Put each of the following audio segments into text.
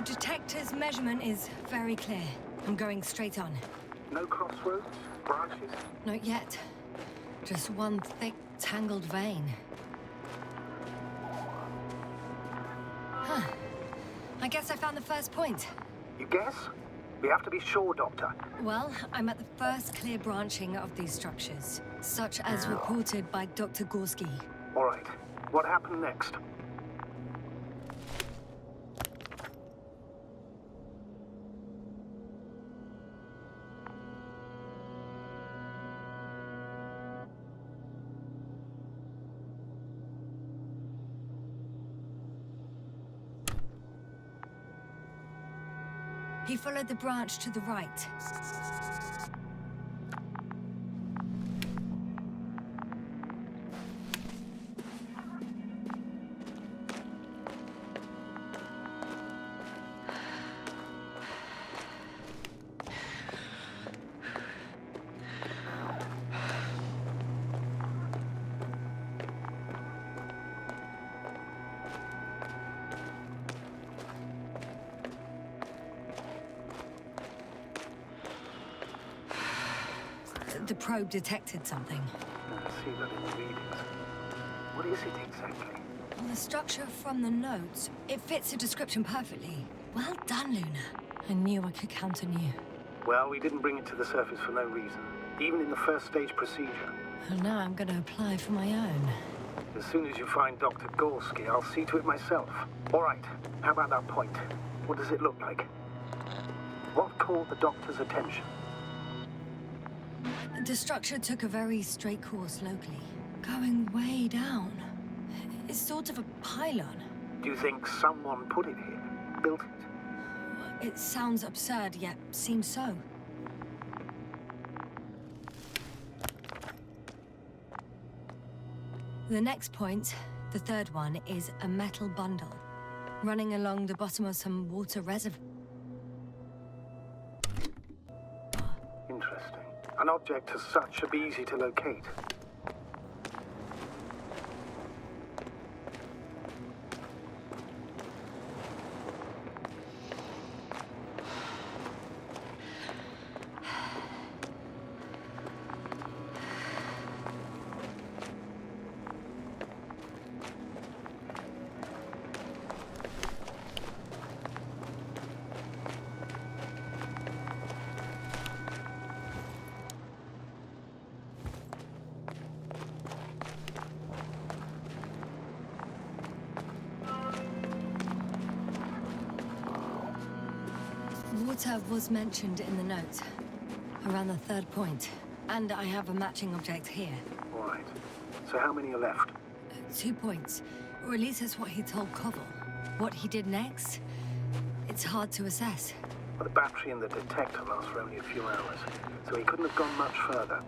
The detector's measurement is very clear. I'm going straight on. No crossroads? Branches? Not yet. Just one thick, tangled vein. Huh. I guess I found the first point. You guess? We have to be sure, Doctor. Well, I'm at the first clear branching of these structures, such as reported by Dr. Gorski. All right. What happened next? He followed the branch to the right. The probe detected something. I see that in the readings. What is it exactly? Well, the structure from the notes, it fits the description perfectly. Well done, Luna. I knew I could count on you. Well, we didn't bring it to the surface for no reason. Even in the first stage procedure. Well, now I'm going to apply for my own. As soon as you find Dr. Gorski, I'll see to it myself. All right. How about that point? What does it look like? What caught the doctor's attention? The structure took a very straight course locally, going way down. It's sort of a pylon. Do you think someone put it here? Built it? It sounds absurd, yet seems so. The next point, the third one, is a metal bundle, running along the bottom of some water reservoir. Interesting. An object as such should be easy to locate. Water was mentioned in the note, around the third point, and I have a matching object here. All right. So how many are left? 2 points, or at least that's what he told Koval. What he did next, it's hard to assess. Well, the battery in the detector lasts for only a few hours, so he couldn't have gone much further.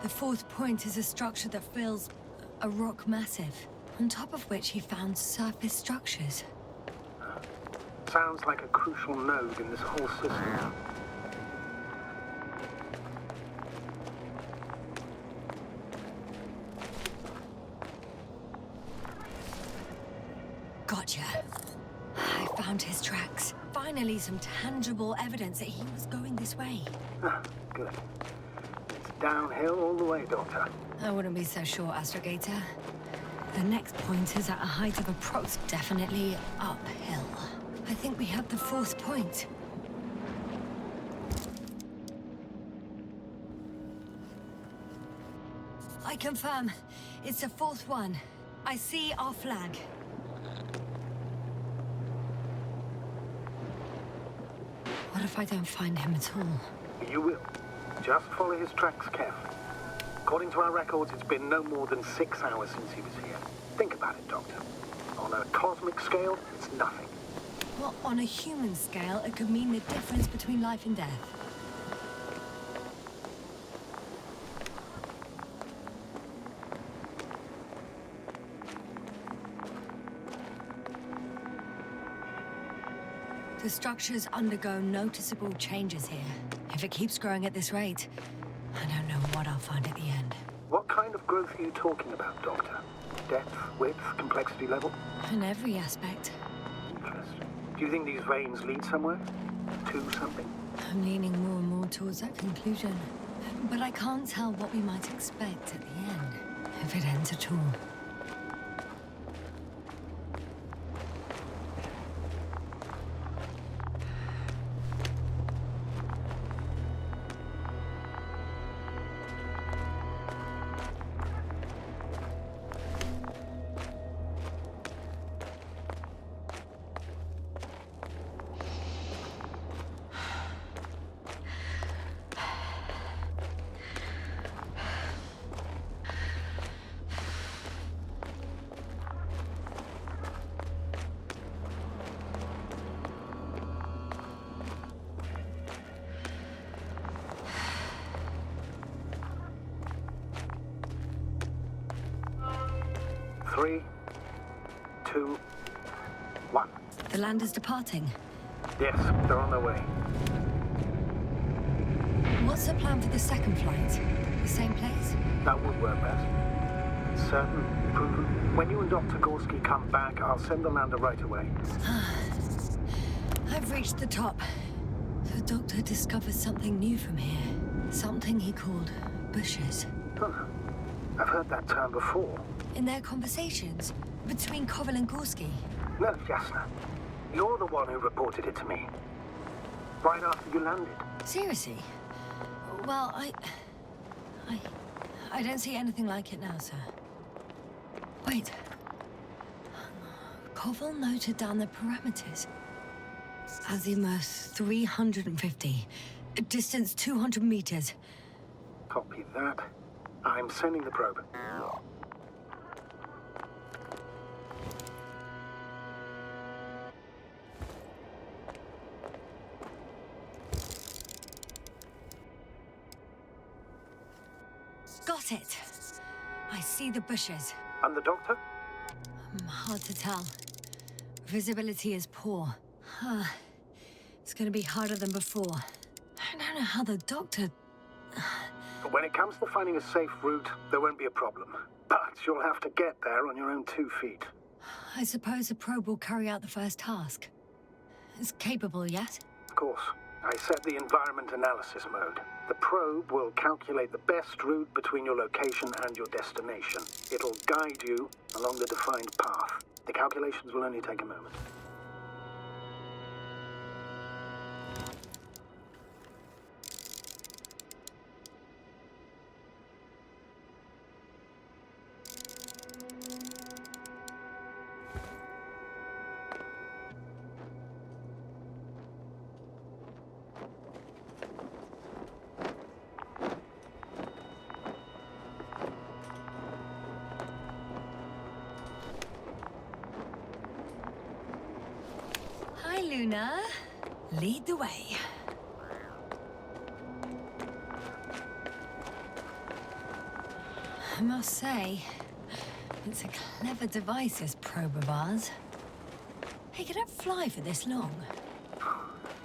The fourth point is a structure that fills a rock massive, on top of which he found surface structures. Sounds like a crucial node in this whole system. Gotcha. I found his tracks. Finally, some tangible evidence that he was going this way. Ah, good. It's downhill all the way, Doctor. I wouldn't be so sure, Astrogator. The next point is at a height of approx definitely uphill. I think we have the fourth point. I confirm. It's the fourth one. I see our flag. What if I don't find him at all? You will. Just follow his tracks carefully. According to our records, it's been no more than 6 hours since he was here. Think about it, Doctor. On a cosmic scale, it's nothing. Well, on a human scale, it could mean the difference between life and death. The structures undergo noticeable changes here. If it keeps growing at this rate, I don't know what I'll find at the end. What kind of growth are you talking about, Doctor? depth, width, complexity level? In every aspect. Interesting. Do you think these veins lead somewhere? To something? I'm leaning more and more towards that conclusion. But I can't tell what we might expect at the end, if it ends at all. Three, two, one. The land is departing. Yes, they're on their way. What's the plan for the second flight? The same place? That would work best. Certain, proven. When you and Dr. Gorski come back, I'll send the lander right away. I've reached the top. The doctor discovered something new from here. Something he called bushes. Huh. I've heard that term before. In their conversations between Koval and Gorski. No, Yasnu. You're the one who reported it to me. Right after you landed. Seriously? Well, I don't see anything like it now, sir. Wait. Koval noted down the parameters. Azimuth 350. Distance 200 meters. Copy that. I'm sending the probe. Got it. I see the bushes. And the doctor? Hard to tell. Visibility is poor. It's gonna be harder than before. I don't know how the doctor... When it comes to finding a safe route, there won't be a problem. But you'll have to get there on your own 2 feet. I suppose the probe will carry out the first task. It's capable yet? Of course. I set the environment analysis mode. The probe will calculate the best route between your location and your destination. It'll guide you along the defined path. The calculations will only take a moment. Hi, Luna. Lead the way. I must say, it's a clever device, this probe of ours. Hey, can it fly for this long?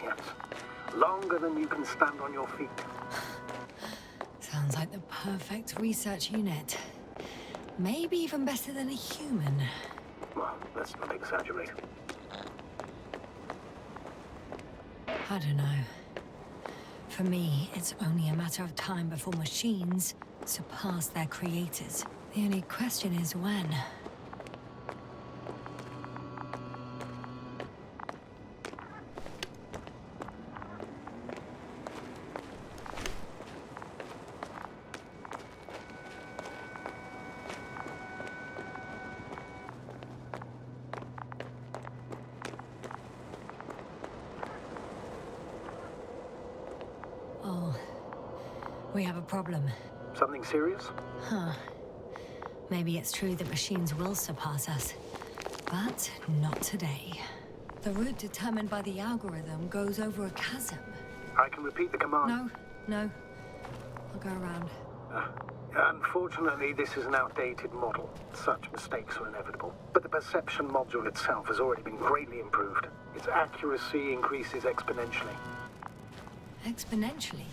Yes. Longer than you can stand on your feet. Sounds like the perfect research unit. Maybe even better than a human. Well, let's not exaggerate. I don't know. For me, it's only a matter of time before machines surpass their creators. The only question is when. Oh, we have a problem. Something serious? Huh. Maybe it's true that machines will surpass us, but not today. The route determined by the algorithm goes over a chasm. I can repeat the command. No. I'll go around. Unfortunately, this is an outdated model. Such mistakes are inevitable. But the perception module itself has already been greatly improved. Its accuracy increases exponentially. Exponentially?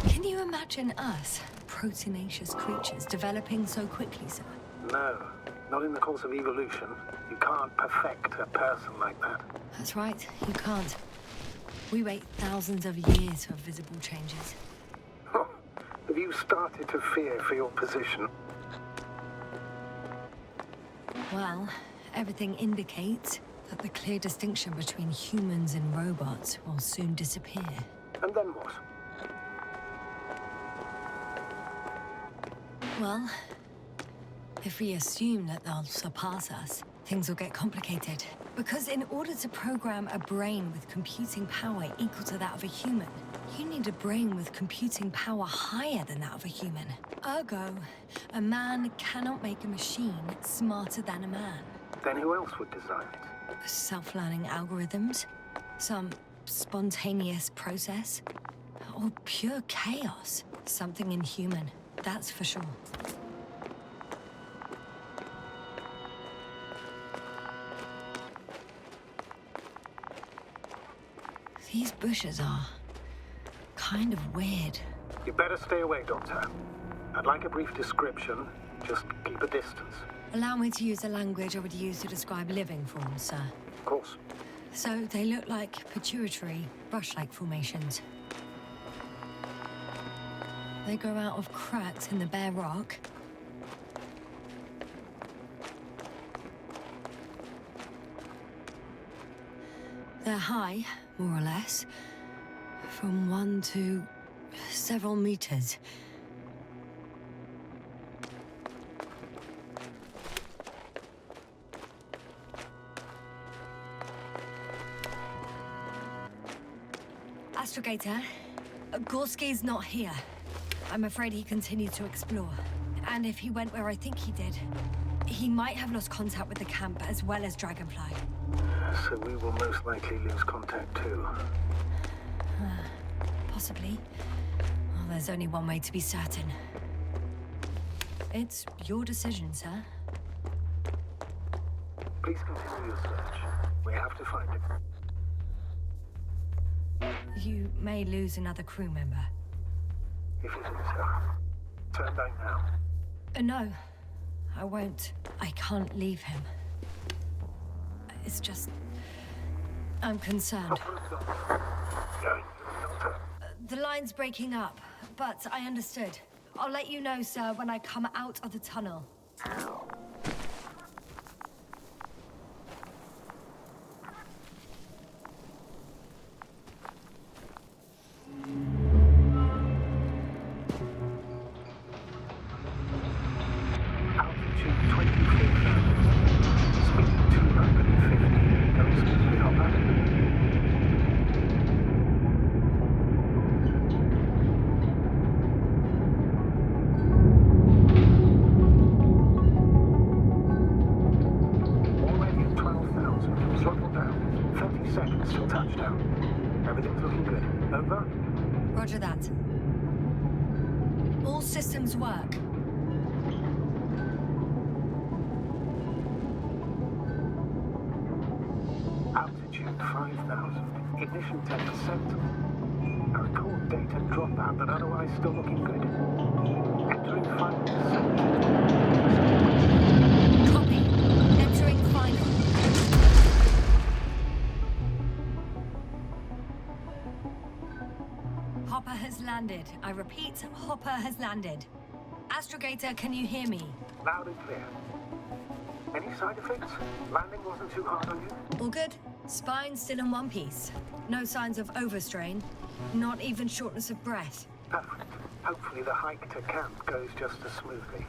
Can you imagine us, proteinaceous creatures developing so quickly, sir? No, not in the course of evolution. You can't perfect a person like that. That's right, you can't. We wait thousands of years for visible changes. Have you started to fear for your position? Well, everything indicates that the clear distinction between humans and robots will soon disappear. And then what? Well, if we assume that they'll surpass us, things will get complicated. Because in order to program a brain with computing power equal to that of a human, you need a brain with computing power higher than that of a human. Ergo, a man cannot make a machine smarter than a man. Then who else would design it? Self-learning algorithms? Some spontaneous process? Or pure chaos? Something inhuman, that's for sure. These bushes are kind of weird. You better stay away, Doctor. I'd like a brief description. Just keep a distance. Allow me to use the language I would use to describe living forms, sir. Of course. So they look like pituitary, brush-like formations. They grow out of cracks in the bare rock. They're high, more or less, from 1 to several meters. Astrogator, Gorski's not here. I'm afraid he continued to explore. And if he went where I think he did, he might have lost contact with the camp as well as Dragonfly. So we will most likely lose contact too. Possibly. Well, there's only one way to be certain. It's your decision, sir. Please continue your search. We have to find him. You may lose another crew member. If you think so. Turn back now. No, I won't. I can't leave him. It's just... I'm concerned. Going, Doctor. The line's breaking up, but I understood. I'll let you know, sir, when I come out of the tunnel. Altitude 24,000. Speed 250. Going smoothly, Hopper. Already at 12,000. Throttle down. 30 seconds till touchdown. Everything's looking good. Over? Roger that. All systems work. Altitude 5,000. Ignition 10%. I record data dropout, but otherwise still looking good. Entering final descent. Copy. Entering final. Hopper has landed. I repeat, Hopper has landed. Astrogator, can you hear me? Loud and clear. Any side effects? Landing wasn't too hard on you? All good? Spine still in one piece. No signs of overstrain. Not even shortness of breath. Perfect. Hopefully the hike to camp goes just as smoothly.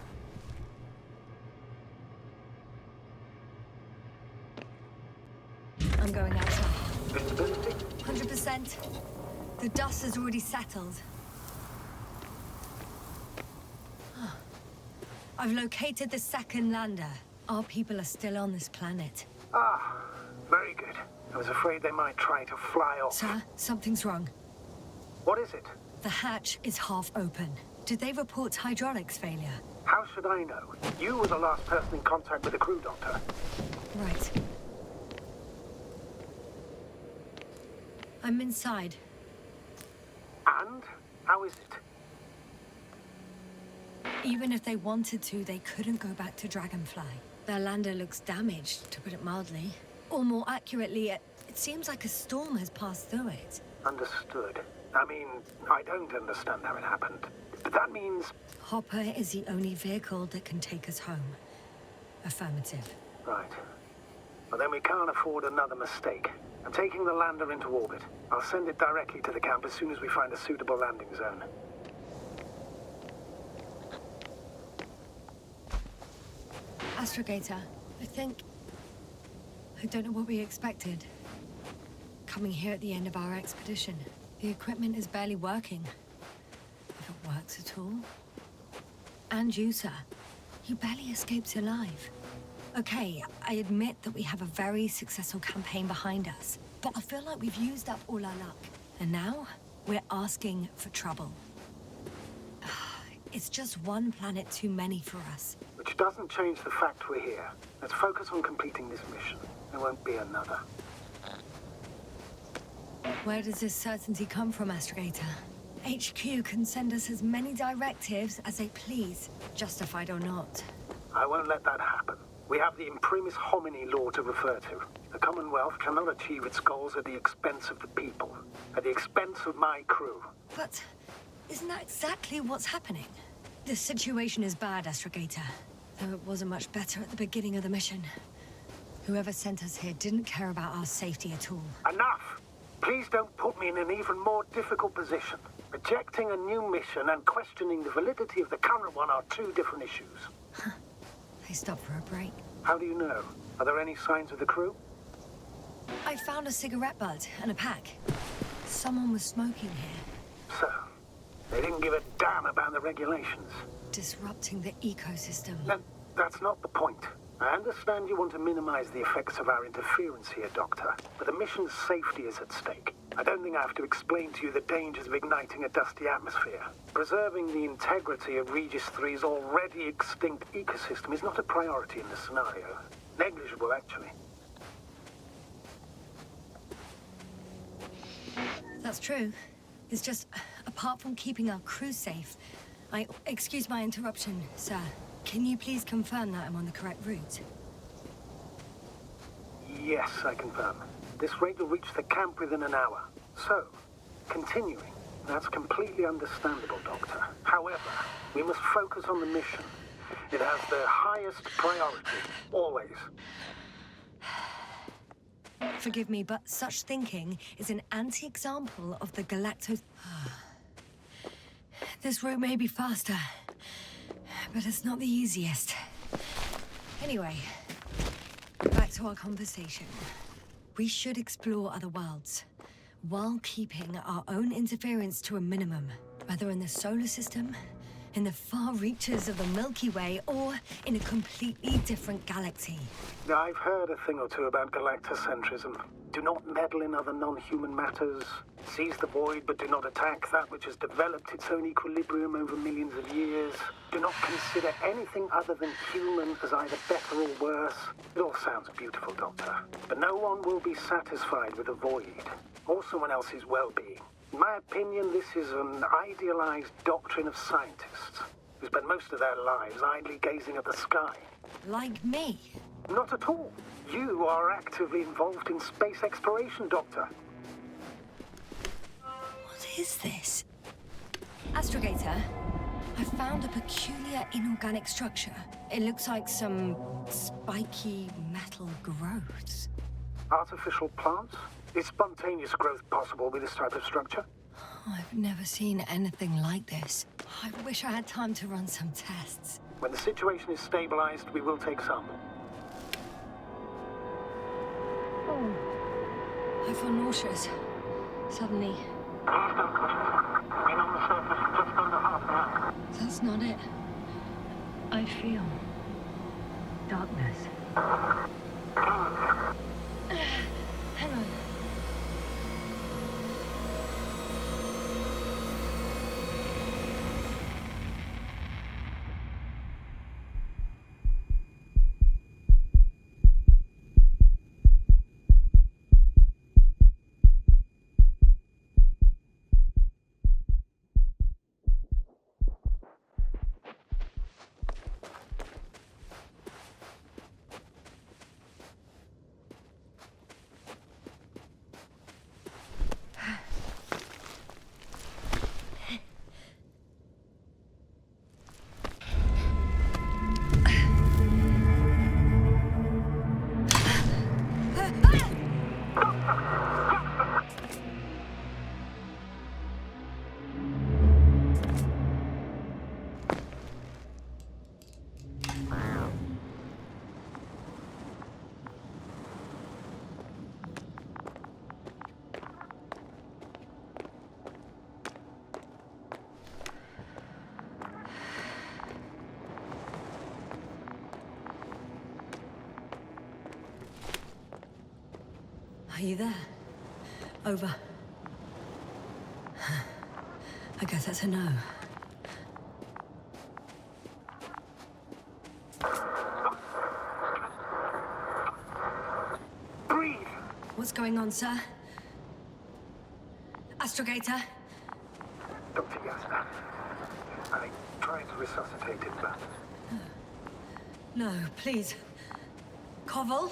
I'm going outside. Visibility? 100%. The dust has already settled. I've located the second lander. Our people are still on this planet. Ah, very good. I was afraid they might try to fly off. Sir, something's wrong. What is it? The hatch is half open. Did they report hydraulics failure? How should I know? You were the last person in contact with the crew, Doctor. Right. I'm inside. And? How is it? Even if they wanted to, they couldn't go back to Dragonfly. Their lander looks damaged, to put it mildly. Or more accurately, it seems like a storm has passed through it. Understood. I mean, I don't understand how it happened. But that means... Hopper is the only vehicle that can take us home. Affirmative. Right. Well, then we can't afford another mistake. I'm taking the lander into orbit. I'll send it directly to the camp as soon as we find a suitable landing zone. Astrogator, I don't know what we expected. Coming here at the end of our expedition. The equipment is barely working. If it works at all. And you, sir. You barely escaped alive. Okay, I admit that we have a very successful campaign behind us. But I feel like we've used up all our luck. And now, we're asking for trouble. It's just one planet too many for us. Which doesn't change the fact we're here. Let's focus on completing this mission. There won't be another. Where does this certainty come from, Astrogator? HQ can send us as many directives as they please, justified or not. I won't let that happen. We have the imprimis homini law to refer to. The Commonwealth cannot achieve its goals at the expense of the people, at the expense of my crew. But isn't that exactly what's happening? The situation is bad, Astrogator, though it wasn't much better at the beginning of the mission. Whoever sent us here didn't care about our safety at all. Enough! Please don't put me in an even more difficult position. Rejecting a new mission and questioning the validity of the current one are two different issues. They stopped for a break. How do you know? Are there any signs of the crew? I found a cigarette butt and a pack. Someone was smoking here. So, they didn't give a damn about the regulations. Disrupting the ecosystem. No, that's not the point. I understand you want to minimize the effects of our interference here, Doctor, but the mission's safety is at stake. I don't think I have to explain to you the dangers of igniting a dusty atmosphere. Preserving the integrity of Regis III's already extinct ecosystem is not a priority in this scenario. Negligible, actually. That's true. It's just, apart from keeping our crew safe, excuse my interruption, sir. Can you please confirm that I'm on the correct route? Yes, I confirm. This rate will reach the camp within an hour. So, continuing. That's completely understandable, Doctor. However, we must focus on the mission. It has the highest priority, always. Forgive me, but such thinking is an anti-example of the galacto... This route may be faster, but it's not the easiest. Anyway, back to our conversation. We should explore other worlds, while keeping our own interference to a minimum, whether in the solar system, in the far reaches of the Milky Way, or in a completely different galaxy. I've heard a thing or two about galactocentrism. Do not meddle in other non-human matters. Seize the void, but do not attack that which has developed its own equilibrium over millions of years. Do not consider anything other than human as either better or worse. It all sounds beautiful, Doctor. But no one will be satisfied with a void, or someone else's well-being. In my opinion, this is an idealized doctrine of scientists who spend most of their lives idly gazing at the sky. Like me? Not at all. You are actively involved in space exploration, Doctor. What is this? Astrogator, I found a peculiar inorganic structure. It looks like some spiky metal growths. Artificial plants? Is spontaneous growth possible with this type of structure? I've never seen anything like this. I wish I had time to run some tests. When the situation is stabilized, we will take some. I feel nauseous. Suddenly. Been on the surface just under half an hour. That's not it. I feel darkness. Hang on. Are you there? Over. I guess that's a no. Breathe! What's going on, sir? Astrogator? Dr. Yasnu. I tried to resuscitate him, but... No, please. Koval?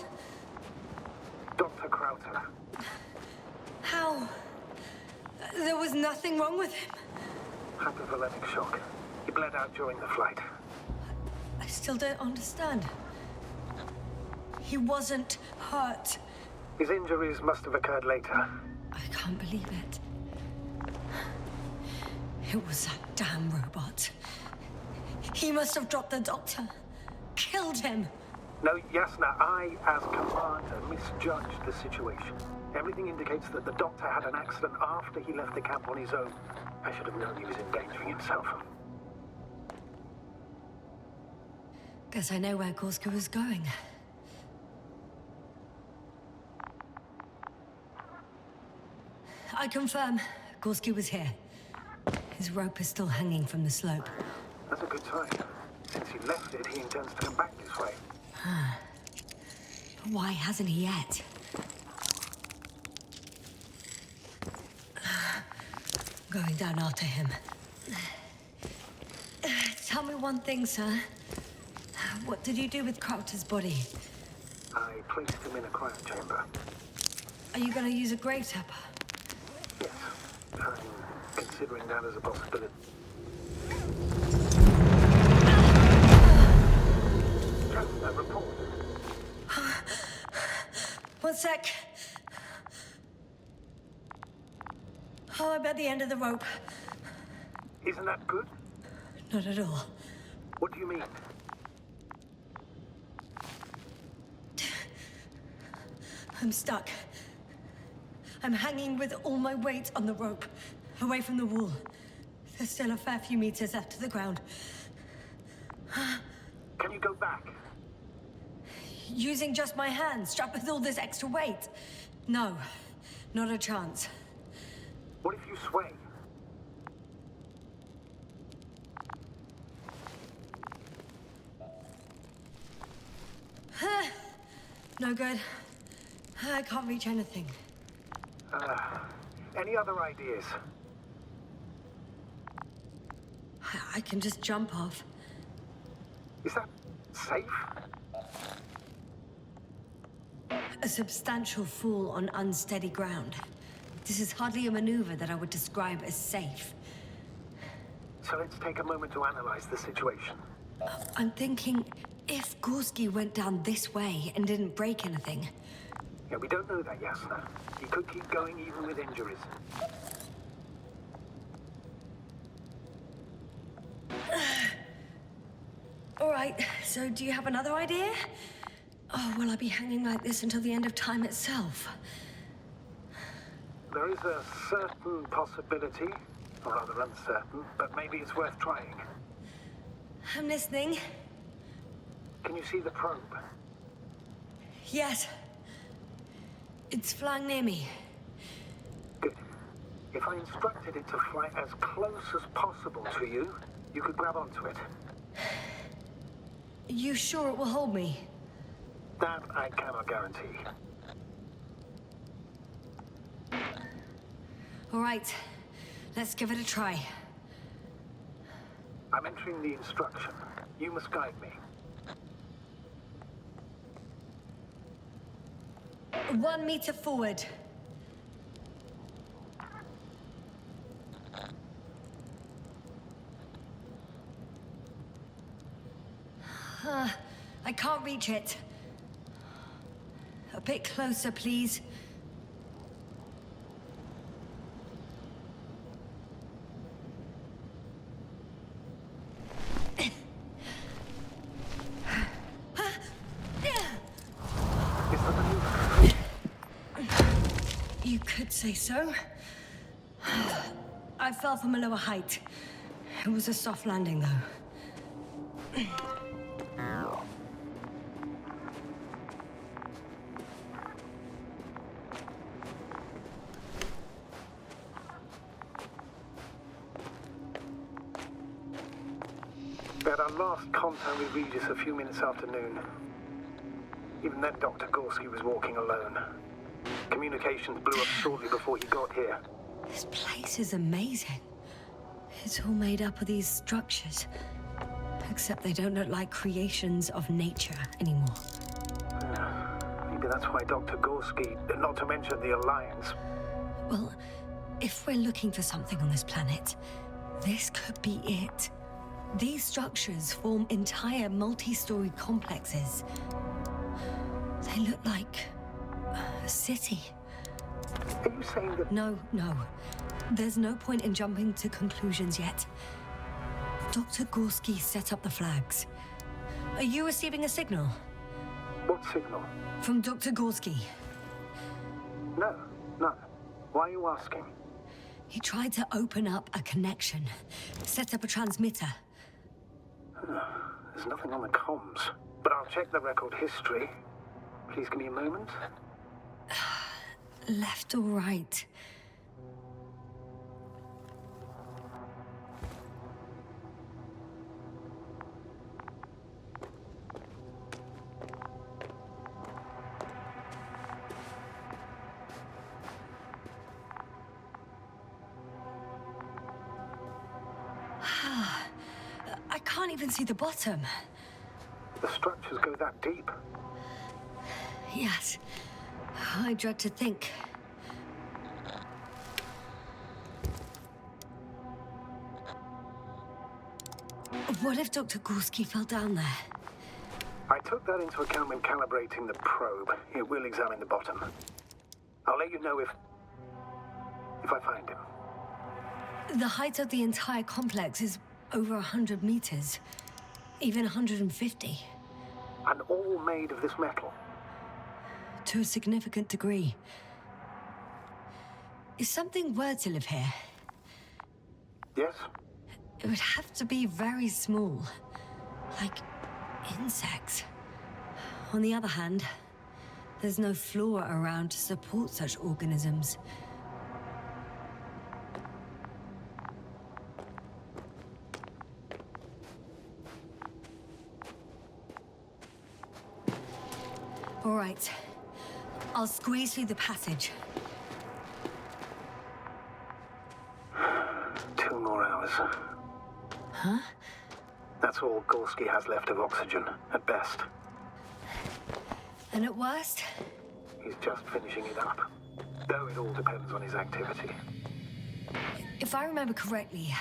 Dr. Krauter. How? There was nothing wrong with him. Hypovolemic shock. He bled out during the flight. I still don't understand. He wasn't hurt. His injuries must have occurred later. I can't believe it. It was that damn robot. He must have dropped the doctor. Killed him. No, Yasnu, I, as commander, misjudged the situation. Everything indicates that the doctor had an accident after he left the camp on his own. I should have known he was endangering himself. Guess I know where Gorska was going. I confirm, Gorski was here. His rope is still hanging from the slope. That's a good sign. Since he left it, he intends to come back this way. But why hasn't he yet? I'm going down after him. Tell me one thing, sir. What did you do with Krauter's body? I placed him in a cryo chamber. Are you going to use a grave tapper? Yes, I'm considering that as a possibility. Just that report. One sec. Oh, I'm at the end of the rope. Isn't that good? Not at all. What do you mean? I'm stuck. I'm hanging with all my weight on the rope, away from the wall. There's still a fair few meters left to the ground. Can you go back? Using just my hands, strapped with all this extra weight? No, not a chance. What if you sway? No good. I can't reach anything. Any other ideas? I can just jump off. Is that safe? A substantial fall on unsteady ground. This is hardly a maneuver that I would describe as safe. So let's take a moment to analyze the situation. I'm thinking, if Gorski went down this way and didn't break anything... Yeah, we don't know that, Yasnu. He could keep going even with injuries. All right, so do you have another idea? Oh, will I be hanging like this until the end of time itself? There is a certain possibility, or rather uncertain, but maybe it's worth trying. I'm listening. Can you see the probe? Yes. It's flying near me. Good. If I instructed it to fly as close as possible to you, you could grab onto it. You sure it will hold me? That I cannot guarantee. All right, let's give it a try. I'm entering the instruction. You must guide me. 1 meter forward. I can't reach it. A bit closer, please. You could say so. I fell from a lower height. It was a soft landing, though. had our last contact with Regis a few minutes after noon. Even then, Dr. Gorski was walking alone. Communications blew up shortly before he got here. This place is amazing. It's all made up of these structures. Except they don't look like creations of nature anymore. Maybe that's why Dr. Gorski, not to mention the Alliance... Well, if we're looking for something on this planet, this could be it. These structures form entire multi-story complexes. They look like a city. Are you saying that... No. There's no point in jumping to conclusions yet. Dr. Gorski set up the flags. Are you receiving a signal? What signal? From Dr. Gorski. No, none. Why are you asking? He tried to open up a connection, set up a transmitter. There's nothing on the comms, but I'll check the record history. Please give me a moment. Left or right? I can't even see the bottom. The structures go that deep? Yes. I dread to think. What if Dr. Gorski fell down there? I took that into account when calibrating the probe. It will examine the bottom. I'll let you know if I find him. The height of the entire complex is over 100 meters. Even 150. And all made of this metal? To a significant degree. If something were to live here... Yes? It would have to be very small. Like insects. On the other hand, there's no flora around to support such organisms. All right. I'll squeeze through the passage. 2 more hours. Huh? That's all Gorski has left of oxygen, at best. And at worst? He's just finishing it up. Though it all depends on his activity. If I remember correctly,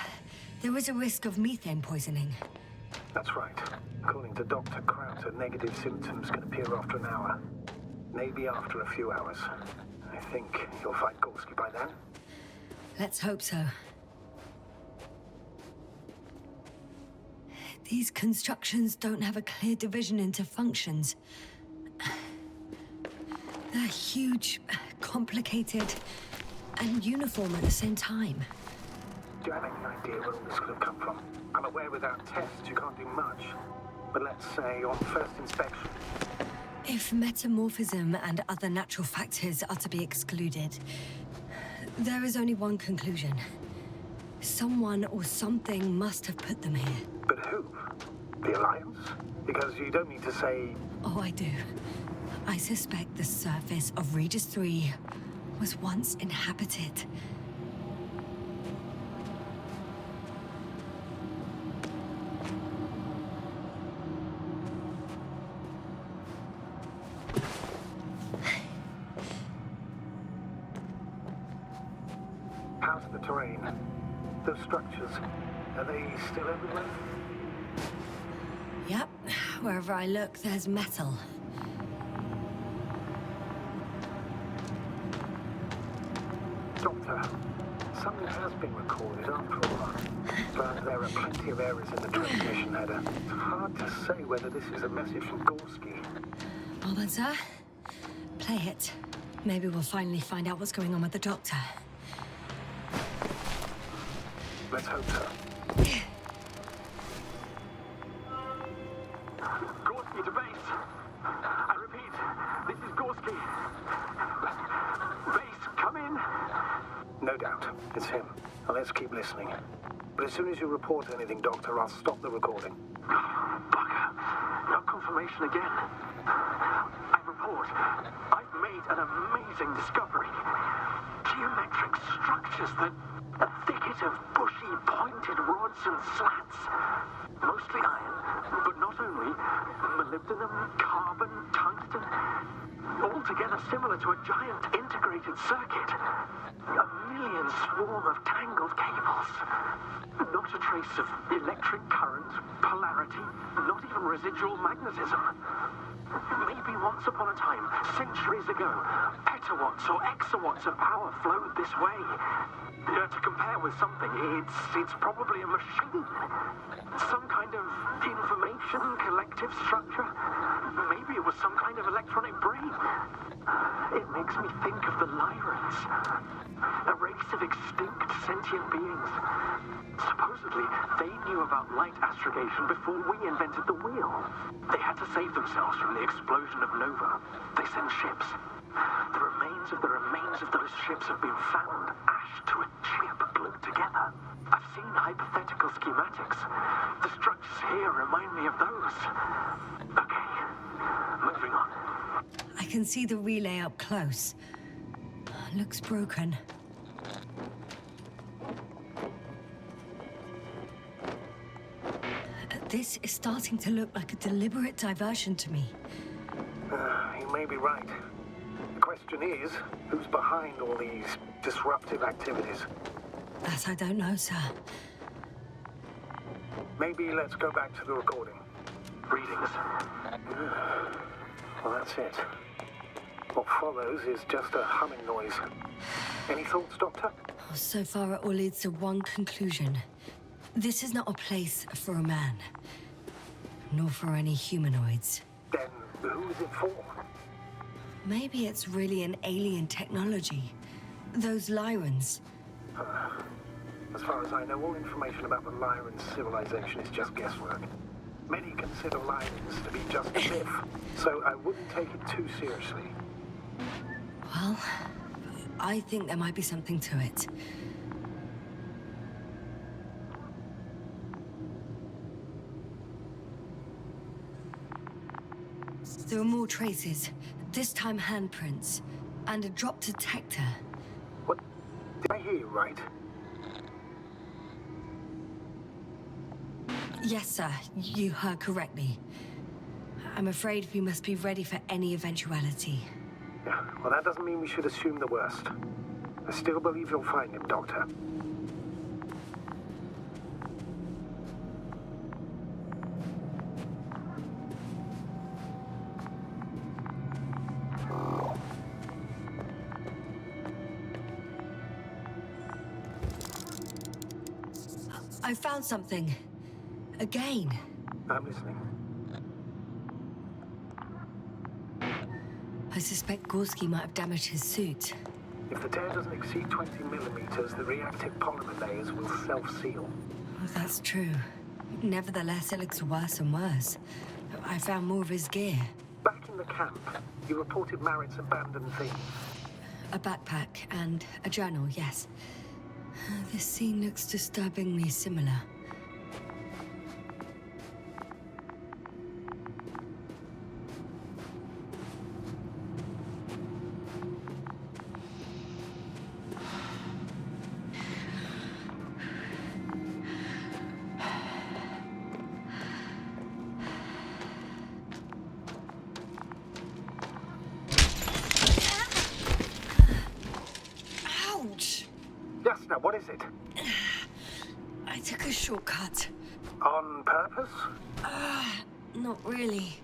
there is a risk of methane poisoning. That's right. According to Dr. Krauter, negative symptoms can appear after an hour. Maybe after a few hours. I think you'll find Gorski by then. Let's hope so. These constructions don't have a clear division into functions. They're huge, complicated, and uniform at the same time. Do you have any idea where all this could have come from? I'm aware without tests you can't do much. But let's say on first inspection... If metamorphism and other natural factors are to be excluded, there is only one conclusion. Someone or something must have put them here. But who? The Alliance? Because you don't need to say... Oh, I do. I suspect the surface of Regis III was once inhabited. How's the terrain? Those structures, are they still everywhere? Yep. Wherever I look, there's metal. Doctor, something has been recorded after all. But there are plenty of errors in the transmission header. It's hard to say whether this is a message from Gorski. Well then, sir, play it. Maybe we'll finally find out what's going on with the Doctor. Let's hope so. Gorski to base. I repeat, this is Gorski. Base, come in. No doubt, it's him. Now let's keep listening. But as soon as you report anything, Doctor, I'll stop the recording. information again. I report, I've made an amazing discovery. Geometric structures that a thicket of bushy, pointed rods and slats. Mostly iron, but not only. Molybdenum, carbon, tungsten. Altogether similar to a giant integrated circuit. A million swarm of tangled cables. Not a trace of electric current, polarity, not even residual magnetism. Maybe once upon a time, centuries ago, petawatts or exawatts of power flowed this way. To compare with something, it's probably a machine. Some kind of information collective structure. Maybe it was some kind of electronic brain. It makes me think of the Lyrans. A race of extinct sentient beings. Supposedly, they knew about light astrogation before we invented the wheel. They had to save themselves from the explosion of Nova. They sent ships. The remains of those ships have been found, ashed to a chip glued together. I've seen hypothetical schematics. The structures here remind me of those. Okay, moving on. I can see the relay up close. Looks broken. This is starting to look like a deliberate diversion to me. You may be right. The question is, who's behind all these disruptive activities? That I don't know, sir. Maybe let's go back to the recording. Readings. Well, that's it. What follows is just a humming noise. Any thoughts, Doctor? So far, it all leads to one conclusion. This is not a place for a man. Nor for any humanoids. Then who is it for? Maybe it's really an alien technology. Those Lyrans. As far as I know, all information about the Lyran civilization is just guesswork. Many consider Lyrans to be just a myth, so I wouldn't take it too seriously. Well, I think there might be something to it. There are more traces, this time handprints, and a drop detector. What? Did I hear you right? Yes, sir, you heard correctly. I'm afraid we must be ready for any eventuality. Yeah, well, that doesn't mean we should assume the worst. I still believe you'll find him, Doctor. I found something. Again. I'm listening. I suspect Gorski might have damaged his suit. If the tear doesn't exceed 20 millimeters, the reactive polymer layers will self-seal. Oh, that's true. Nevertheless, it looks worse and worse. I found more of his gear. Back in the camp, you reported Marritt's abandoned things. A backpack and a journal, yes. This scene looks disturbingly similar. Yasna, what is it? I took a shortcut. On purpose? Not really.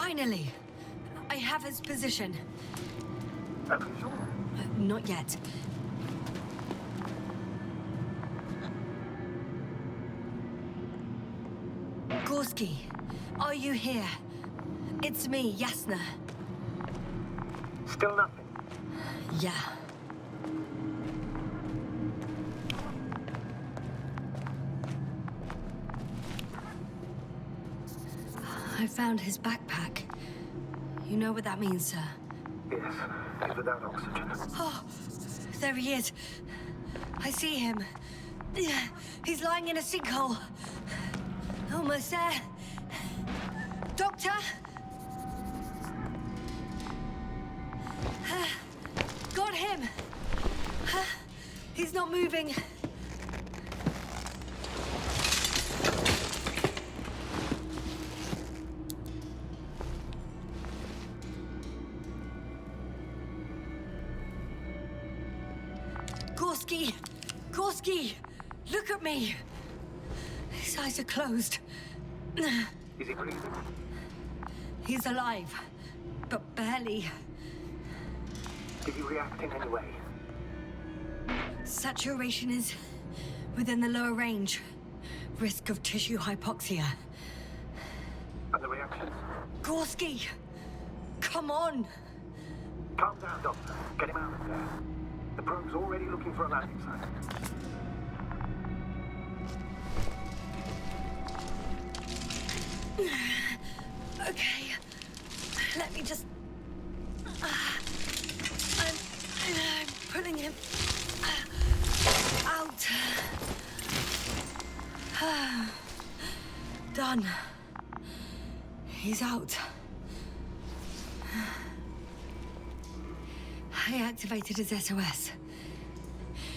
Finally! I have his position. Are you sure? Not yet. Gorski, are you here? It's me, Yasnu. Still nothing. Yeah. I found his backpack. You know what that means, sir? Yes, he's without oxygen. Oh, there he is. I see him. He's lying in a sinkhole. Almost there. Doctor? Got him. He's not moving. Gorski! Gorski! Look at me! His eyes are closed. Is he breathing? He's alive, but barely. Did he react in any way? Saturation is within the lower range. Risk of tissue hypoxia. And the reactions? Gorski! Come on! Calm down, Doctor. Get him out of there. The probe's already looking for a landing site. Okay. Let me just... I'm pulling him out. Done. He's out. I activated his SOS.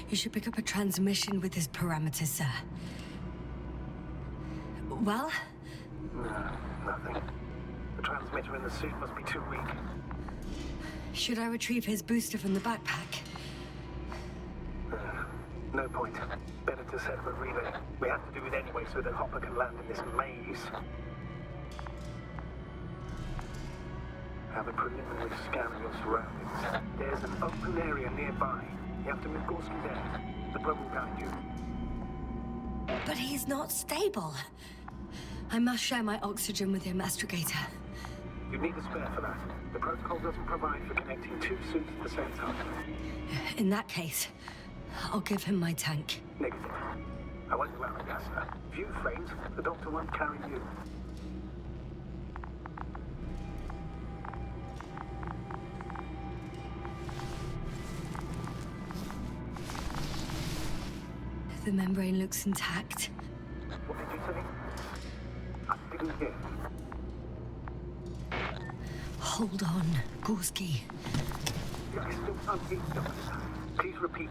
You should pick up a transmission with his parameters, sir. Well? No, nothing. The transmitter in the suit must be too weak. Should I retrieve his booster from the backpack? No point. Better to set up a relay. We have to do it anyway so that Hopper can land in this maze. Have a preliminary scan of your surroundings. There's an open area nearby. You have to move Gorski there. The probe will guide you. But he's not stable. I must share my oxygen with him, Astrogator. You need a spare for that. The protocol doesn't provide for connecting two suits at the same time. In that case, I'll give him my tank. Negative. I won't allow it, Yasnu. If you faint, the Doctor won't carry you. The membrane looks intact. What did you say? I didn't hear. Hold on, Gorski. I still can't hear you. Please repeat.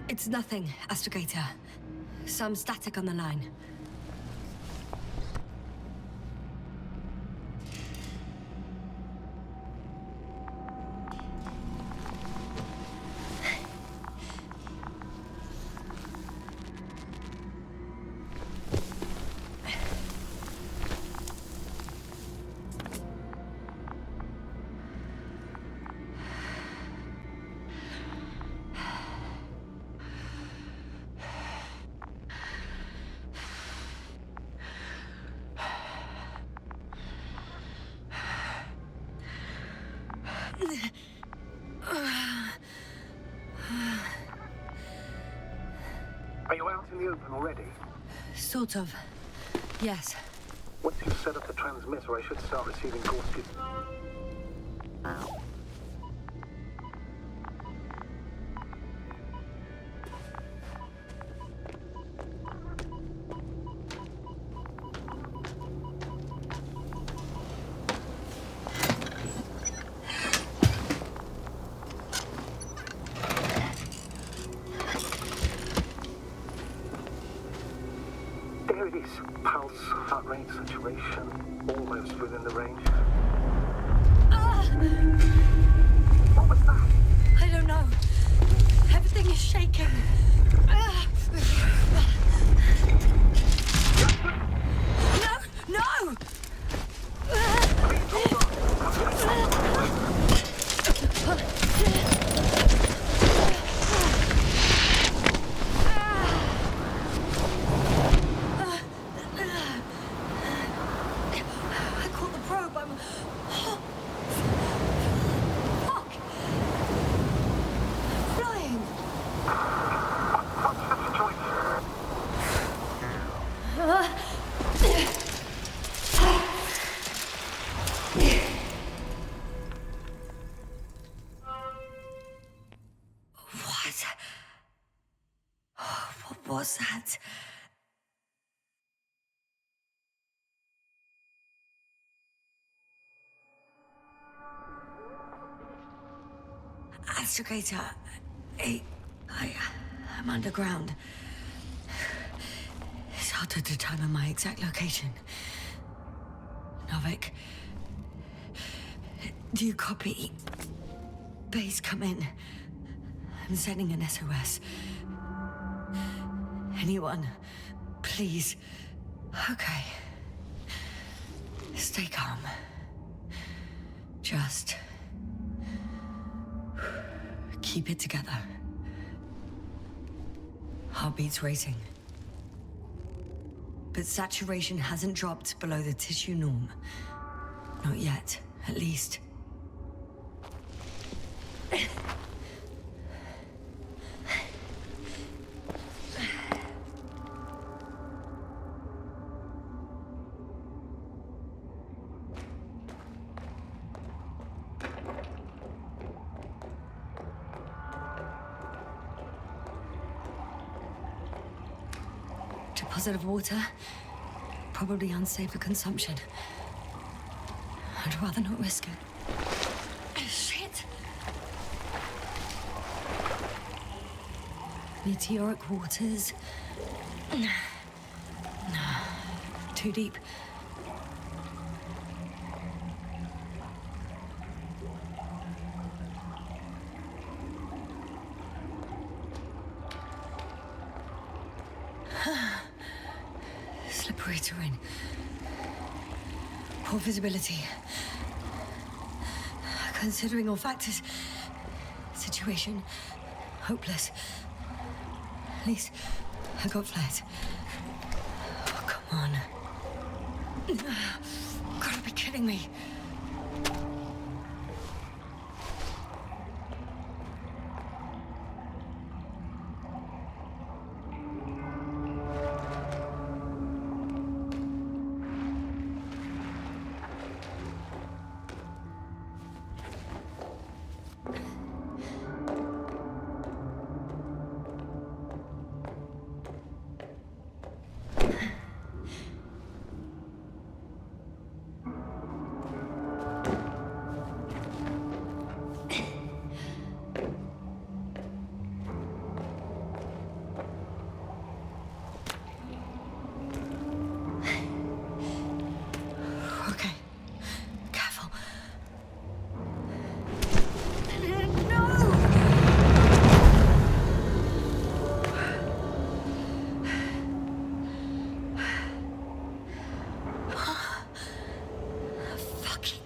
It's nothing, Astrogator. Some static on the line. Are you out in the open already? Sort of. Yes. Once you've set up the transmitter, I should start receiving Gorski. There it is. Pulse, heart rate, saturation, almost within the range. What was that? I don't know. Everything is shaking. No! No! was that? Astrogator, I'm underground. It's hard to determine my exact location. Novik, do you copy? Base, come in. I'm sending an SOS. Anyone, please. Okay. Stay calm. Just keep it together. Heartbeat's racing. But saturation hasn't dropped below the tissue norm. Not yet, at least. Deposit of water, probably unsafe for consumption. I'd rather not risk it. Shit! Meteoric waters. Too deep. Slippery terrain. Poor visibility. Considering all factors, situation hopeless. At least I got flares. Oh, come on. Gotta be kidding me.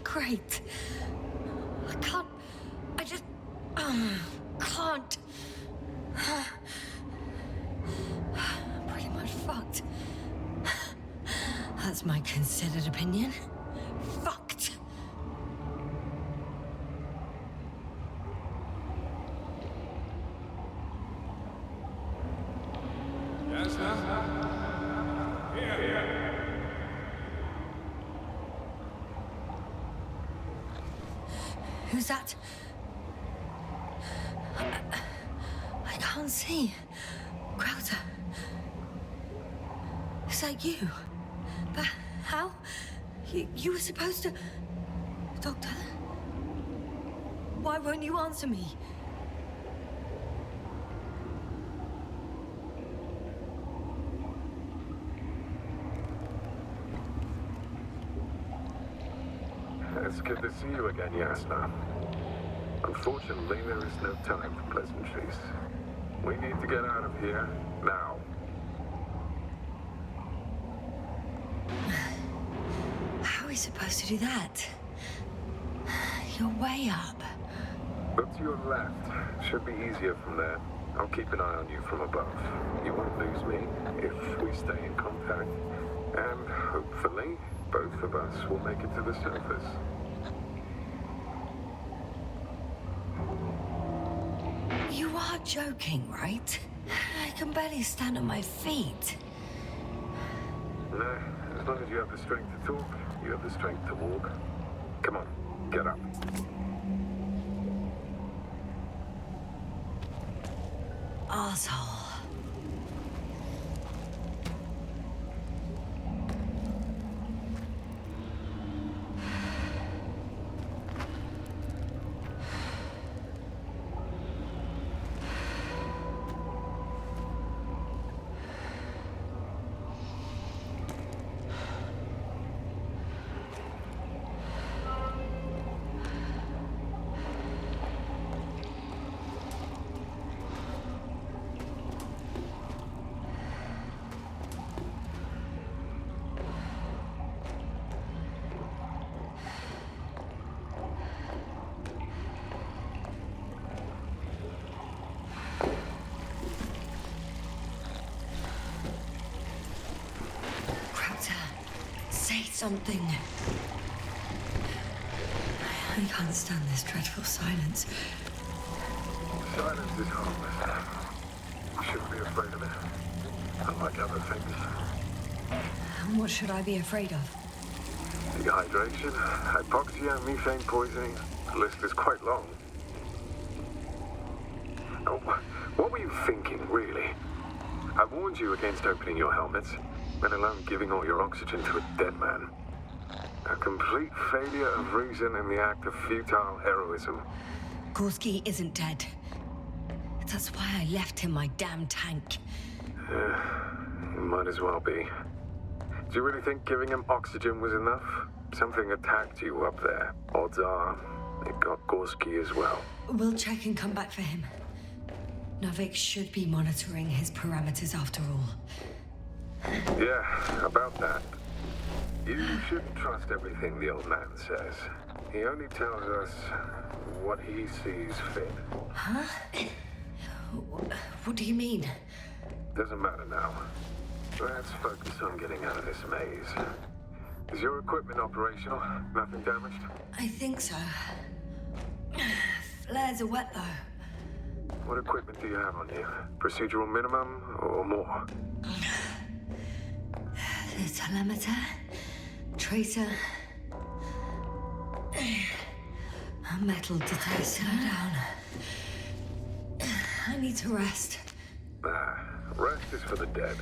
Great. I can't. I just can't. I'm pretty much fucked. That's my considered opinion. Fucked. Ясно? Here. Who's that? I can't see. Crowder. Is that you? But how? You were supposed to... Doctor? Why won't you answer me? It's good to see you again, Yasnu. Unfortunately, there is no time for pleasantries. We need to get out of here, now. How are we supposed to do that? You're way up. Look to your left. Should be easier from there. I'll keep an eye on you from above. You won't lose me if we stay in contact. And hopefully, both of us will make it to the surface. You are joking, right? I can barely stand on my feet. No, as long as you have the strength to talk, you have the strength to walk. Come on, get up. Arsehole. something. I can't stand this dreadful silence. Silence is harmless. You shouldn't be afraid of it. Unlike other things. What should I be afraid of? Dehydration, hypoxia, methane poisoning. The list is quite long. Oh, what were you thinking, really? I warned you against opening your helmets, let alone giving all your oxygen to a dead man. A complete failure of reason in the act of futile heroism. Gorski isn't dead. That's why I left him my damn tank. It might as well be. Do you really think giving him oxygen was enough? Something attacked you up there. Odds are, it got Gorski as well. We'll check and come back for him. Navik should be monitoring his parameters after all. Yeah, about that. You shouldn't trust everything the old man says. He only tells us what he sees fit. Huh? What do you mean? Doesn't matter now. Let's focus on getting out of this maze. Is your equipment operational? Nothing damaged? I think so. Flares are wet, though. What equipment do you have on you? Procedural minimum or more? The telemeter, tracer, a metal detector. Slow down. I need to rest. Rest is for the dead.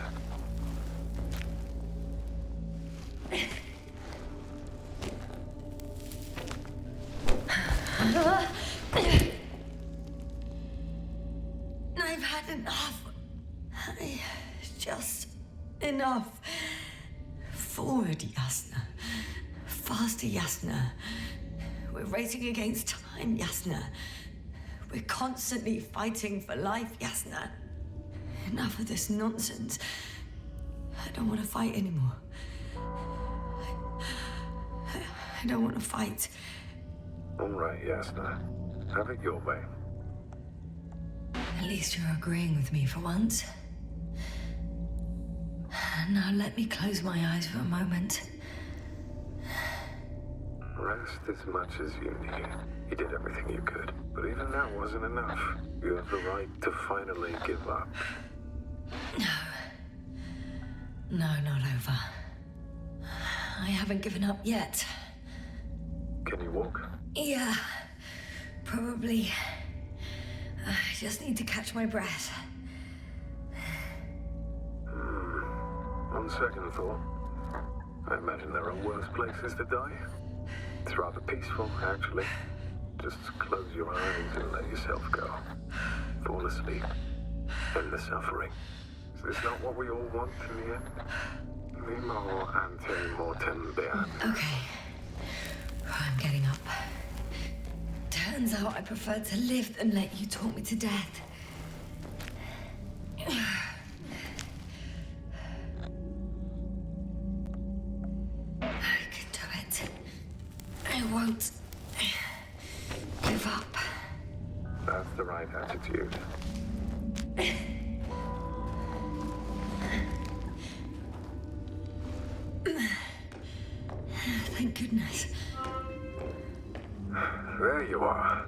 I've had enough. Just enough. Forward, Yasna. Faster, Yasna. We're racing against time, Yasna. We're constantly fighting for life, Yasna. Enough of this nonsense. I don't want to fight anymore. I don't want to fight. All right, Yasna. Have it your way. At least you're agreeing with me for once. Now let me close my eyes for a moment. Rest as much as you need. You did everything you could. But even that wasn't enough. You have the right to finally give up. No, not over. I haven't given up yet. Can you walk? Yeah, probably. I just need to catch my breath. On second thought, I imagine there are worse places to die. It's rather peaceful, actually. Just close your eyes and let yourself go. Fall asleep. End the suffering. Is this not what we all want in the end? Nemo ante mortem beat. Okay. I'm getting up. Turns out I prefer to live than let you talk me to death. I can do it. I won't give up. That's the right attitude. Thank goodness. There you are.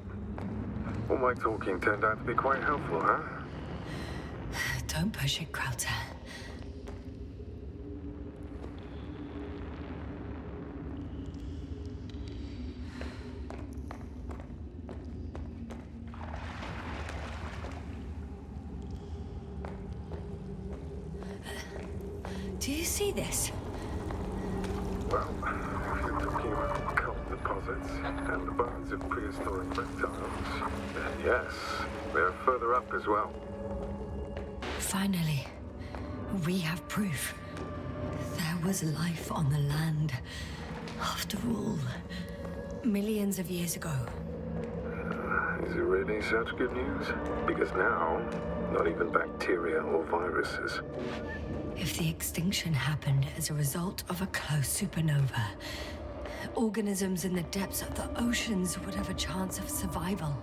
All my talking turned out to be quite helpful, huh? Don't push it, Krauter. Do you see this? Well, if you're talking about occult deposits and the bones of prehistoric reptiles, then yes, they're further up as well. Finally, we have proof. There was life on the land. After all, millions of years ago. Is it really such good news? Because now, not even bacteria or viruses. If the extinction happened as a result of a close supernova, organisms in the depths of the oceans would have a chance of survival.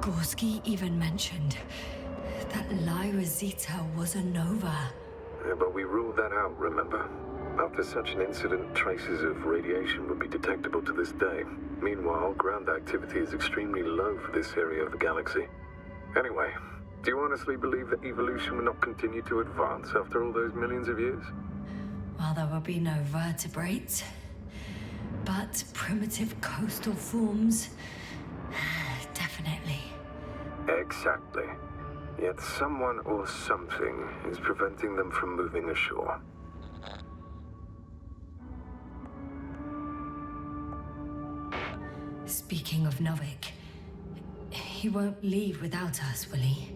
Gorski even mentioned that Lyra Zeta was a nova. Yeah, but we ruled that out, remember? After such an incident, traces of radiation would be detectable to this day. Meanwhile, ground activity is extremely low for this area of the galaxy. Anyway, do you honestly believe that evolution will not continue to advance after all those millions of years? Well, there will be no vertebrates, but primitive coastal forms, definitely. Exactly. Yet someone or something is preventing them from moving ashore. Speaking of Novik, he won't leave without us, will he?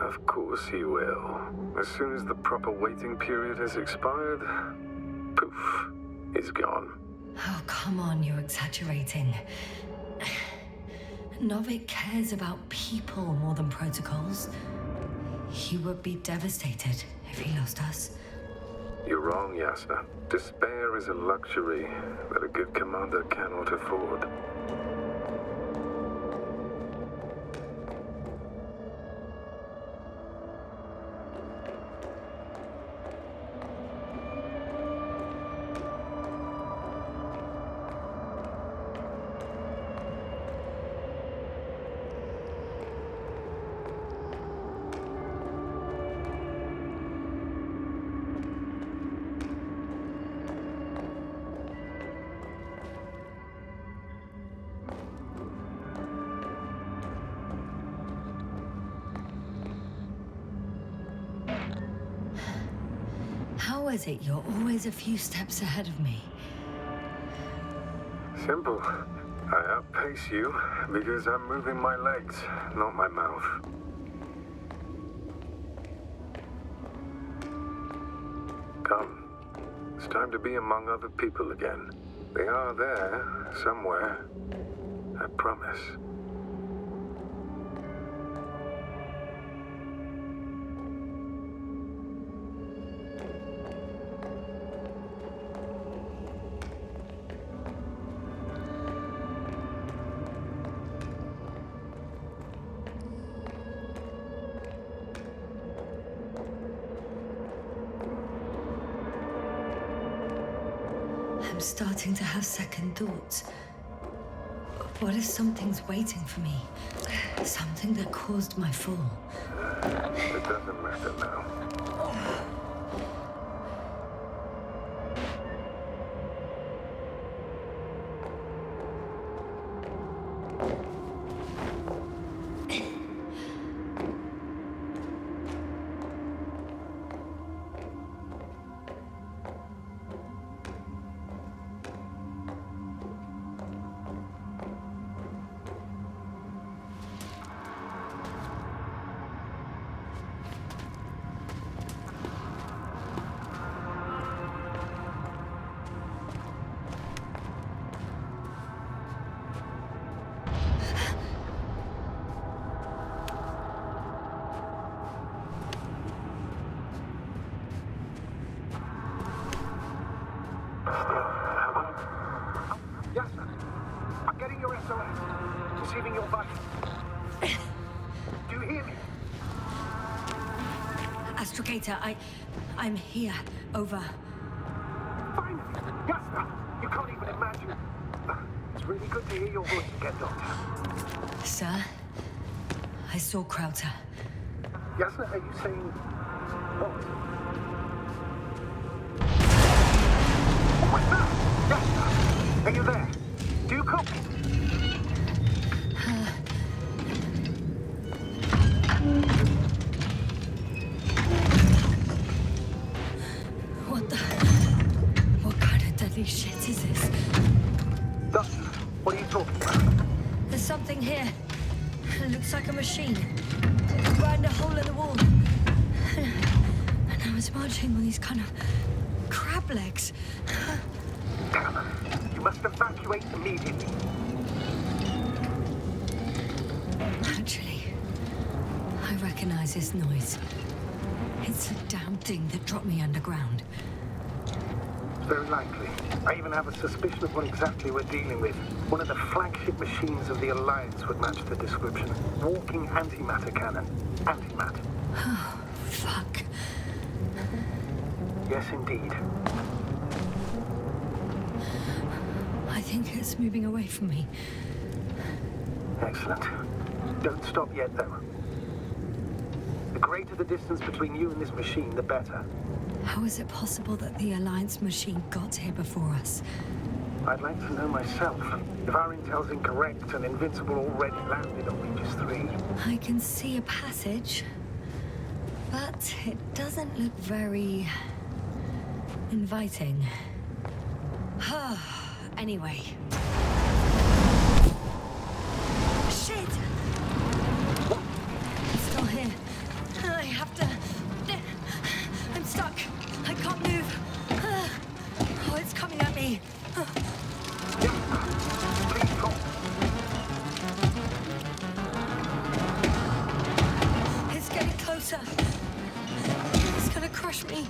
Of course he will. As soon as the proper waiting period has expired, poof, he's gone. Oh, come on, you're exaggerating. Novik cares about people more than protocols. He would be devastated if he lost us. You're wrong, Yasna. Despair is a luxury that a good commander cannot afford. How is it you're always a few steps ahead of me? Simple. I outpace you because I'm moving my legs, not my mouth. Come. It's time to be among other people again. They are there, somewhere. I promise. I'm starting to have second thoughts. What if something's waiting for me? Something that caused my fall? It doesn't matter now. Receiving your body. Do you hear me? Astrogator, I'm here. Over. Finally! Yasna! You can't even imagine. It's really good to hear your voice again, Doctor. Sir, I saw Krauter. Yasna, are you saying... What? What's that? Yasna! Are you there? Do you copy? What kind of deadly shit is this? Doctor, what are you talking about? There's something here. It looks like a machine. It burned a hole in the wall. And I was marching on these kind of crab legs. Damn, you must evacuate immediately. Actually, I recognize this noise. It's the damn thing that dropped me underground. Very likely. I even have a suspicion of what exactly we're dealing with. One of the flagship machines of the Alliance would match the description. Walking antimatter cannon. Antimatter. Oh, fuck. Yes, indeed. think it's moving away from me. Excellent. Don't stop yet, though. The greater the distance between you and this machine, the better. How is it possible that the Alliance machine got here before us? I'd like to know myself. If our intel's incorrect and Invincible already landed on Regis III. I can see a passage, but it doesn't look very inviting. Anyway. Shit! I'm still here. I have to... I'm stuck. I can't move. Oh, it's coming at me. Please drop. It's getting closer. It's gonna crush me.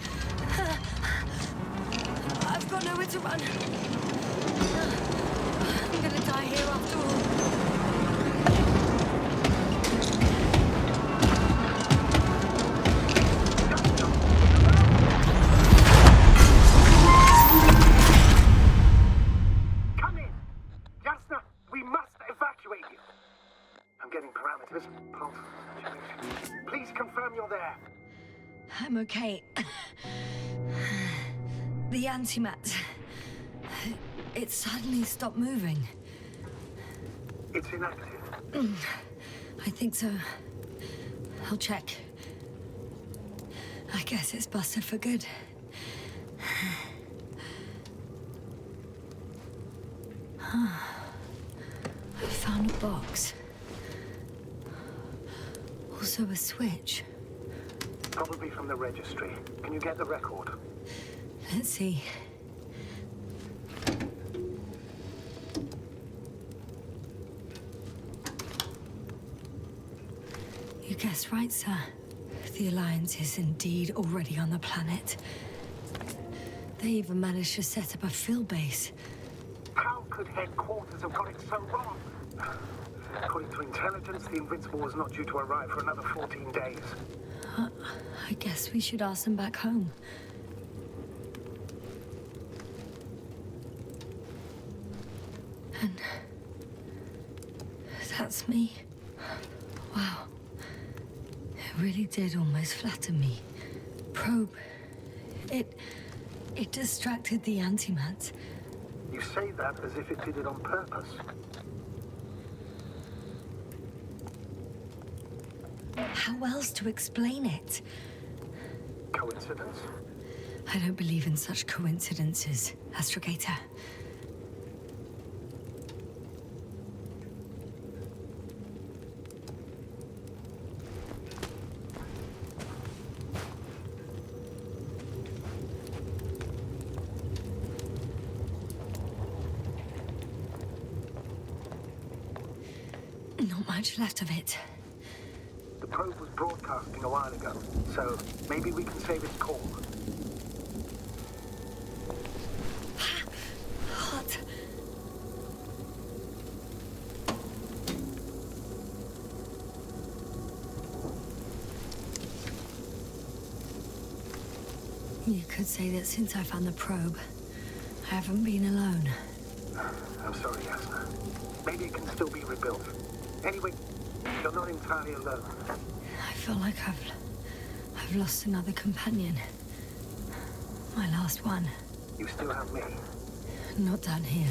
I've got nowhere to run. I'm gonna die here after all. Come in! Yasnu, we must evacuate you. I'm getting parameters. Pulse. Please confirm you're there. I'm okay. The antimat. It suddenly stopped moving. It's inactive. I think so. I'll check. I guess it's busted for good. I found a box. Also a switch. Probably from the registry. Can you get the record? Let's see. You guessed right, sir. The Alliance is indeed already on the planet. They even managed to set up a field base. How could headquarters have got it so wrong? According to intelligence, the Invincible was not due to arrive for another 14 days. I guess we should ask them back home. And that's me. Wow. It really did almost flatten me. Probe. It distracted the antimat. You say that as if it did it on purpose. How else to explain it? Coincidence? I don't believe in such coincidences, Astrogator. Not much left of it. The probe was broadcasting a while ago, so maybe we can save its call. Hot. You could say that since I found the probe, I haven't been alone. I'm sorry, Yasnu. Maybe it can still be rebuilt. Anyway, you're not entirely alone. I feel like I've lost another companion. My last one. You still have me. Not down here.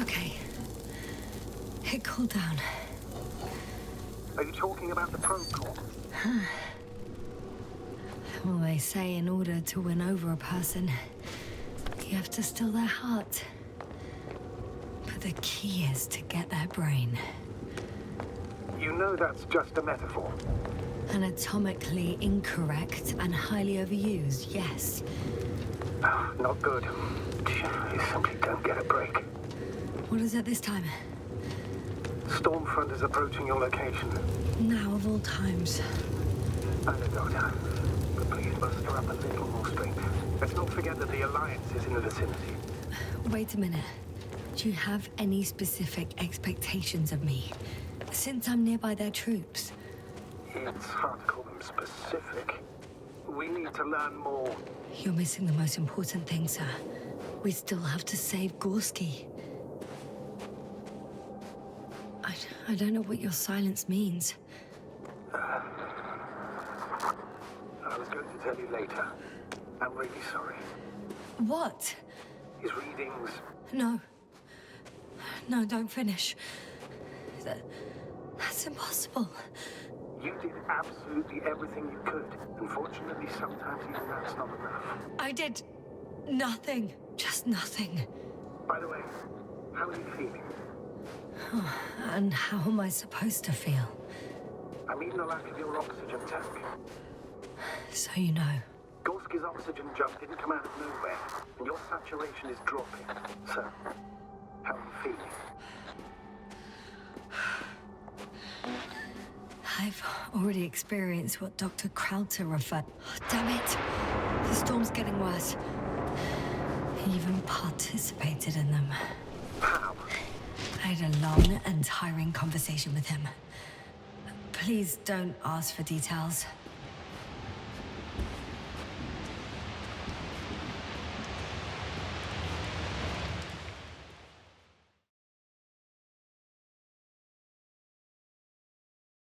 Okay. It cooled down. Are you talking about the probe call? Well, they say in order to win over a person, you have to steal their heart. But the key is to get their brain. You know that's just a metaphor. Anatomically incorrect and highly overused, yes. Not good. You simply don't get a break. What is it this time? Stormfront is approaching your location. Now of all times. I know, Doctor. But please muster up a little more strength. Let's not forget that the Alliance is in the vicinity. Wait a minute. Do you have any specific expectations of me? Since I'm nearby their troops. It's hard to call them specific. We need to learn more. You're missing the most important thing, sir. We still have to save Gorski. I don't know what your silence means. I was going to tell you later. I'm really sorry. What? His readings. No. No, don't finish. That's impossible. You did absolutely everything you could. Unfortunately, sometimes even that's not enough. I did nothing. Just nothing. By the way, how are you feeling? And how am I supposed to feel? I mean the lack of your oxygen tank. So you know. Gorski's oxygen jump didn't come out of nowhere, and your saturation is dropping. So, how are you feeling? I've already experienced what Dr. Krauter referred. Oh, damn it! The storm's getting worse. He even participated in them. How? I had a long and tiring conversation with him. Please don't ask for details.